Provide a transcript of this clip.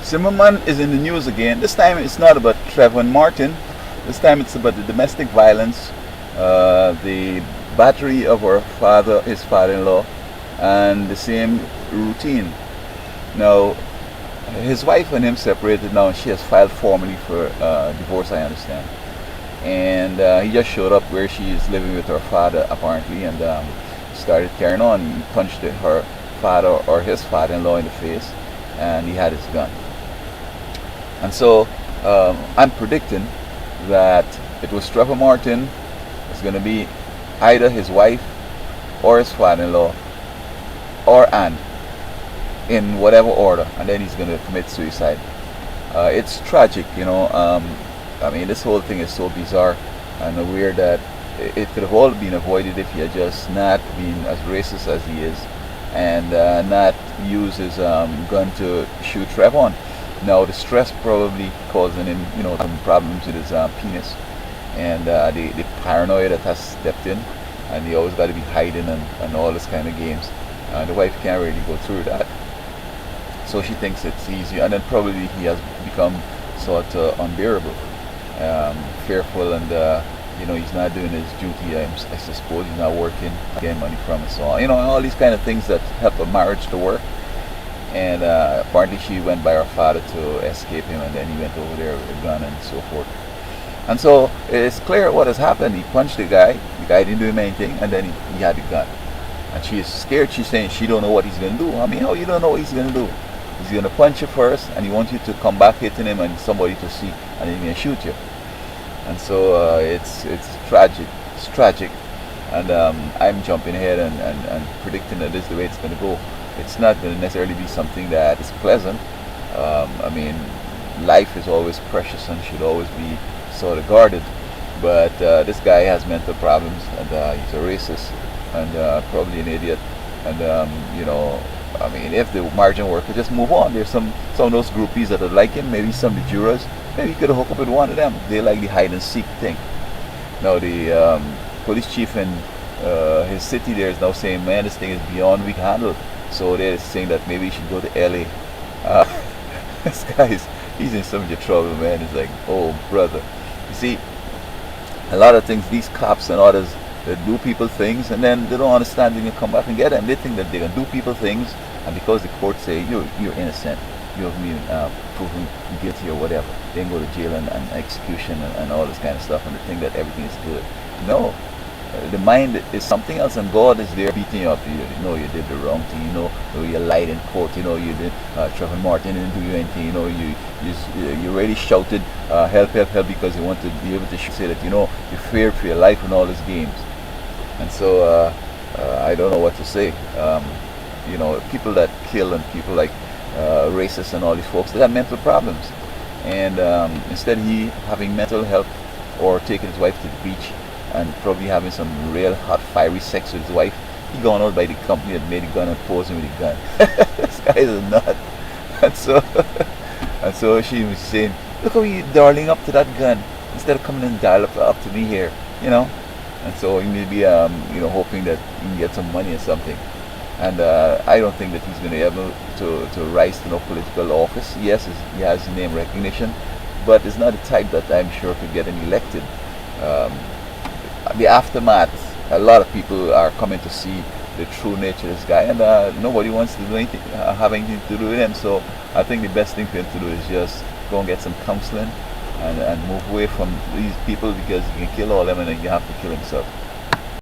Zimmerman is in the news again. This time it's not about Tryvon Martin. This time it's about the domestic violence, the battery of our father, his father-in-law, and the same routine. Now, his wife and him separated now, and she has filed formally for divorce, I understand. And he just showed up where she is living with her father, apparently, and started carrying on. He punched her father or his father-in-law in the face, and he had his gun. And so I'm predicting that it was Tryvon Martin. It's going to be either his wife or his father-in-law or Ann, in whatever order, and then he's going to commit suicide. It's tragic, you know. I mean, this whole thing is so bizarre and weird that it could have all been avoided if he had just not been as racist as he is, and not use his gun to shoot Tryvon. Now, the stress probably causing him, you know, some problems with his penis, and the paranoia that has stepped in, and he always got to be hiding and all this kind of games. The wife can't really go through that, so she thinks it's easy, and then probably he has become sort of unbearable, fearful, and you know, he's not doing his duty. I suppose he's not working, getting money from it, so you know, all these kind of things that help a marriage to work. And apparently she went by her father to escape him, and then he went over there with a gun and so forth. And so it's clear what has happened. He punched the guy didn't do him anything, and then he had the gun. And she is scared. She's saying she don't know what he's going to do. I mean, how you don't know what he's going to do? He's going to punch you first, and he wants you to come back hitting him and somebody to see, and then he's going to shoot you. And so it's tragic. It's tragic. And I'm jumping ahead and predicting that this is the way it's going to go. It's not going to necessarily be something that is pleasant. I mean, life is always precious and should always be sort of guarded. But this guy has mental problems, and he's a racist, and probably an idiot. And you know, I mean, if the margin worker just move on, there's some of those groupies that would like him. Maybe some of the jurors. Maybe he could hook up with one of them. They like the hide and seek thing. Now the police chief in his city there is now saying, man, this thing is beyond we can handle. So they're saying that maybe you should go to LA. This guy he's in so much trouble, man. It's like, oh brother. You see, a lot of things, these cops and others, they do people things, and then they don't understand when you come back and get them. They think that they can do people things, and because the court say you're innocent, you have been proven guilty or whatever, they can go to jail and execution and all this kind of stuff, and they think that everything is good. No. The mind is something else, and God is there beating you up. You know you did the wrong thing. You know you lied in court. You know you did. Tryvon Martin didn't do you anything. You know you really shouted help, help, help, because you want to be able to say that, you know, you feared for your life and all these games. And so I don't know what to say. You know, people that kill and people like racists and all these folks, they have mental problems, and instead he having mental health or taking his wife to the beach and probably having some real hot fiery sex with his wife, he gone out by the company that made the gun and posing with the gun. This guy is a nut. And so she was saying, look how you darling up to that gun instead of coming and dial up to me here, you know. And so he may be you know, hoping that he can get some money or something. And I don't think that he's going to be able to rise to no political office. Yes, he has name recognition, but it's not the type that I'm sure could get him elected. The aftermath, a lot of people are coming to see the true nature of this guy, and nobody wants to do anything, have anything to do with him. So I think the best thing for him to do is just go and get some counseling and move away from these people, because he can kill all of them and then you have to kill himself.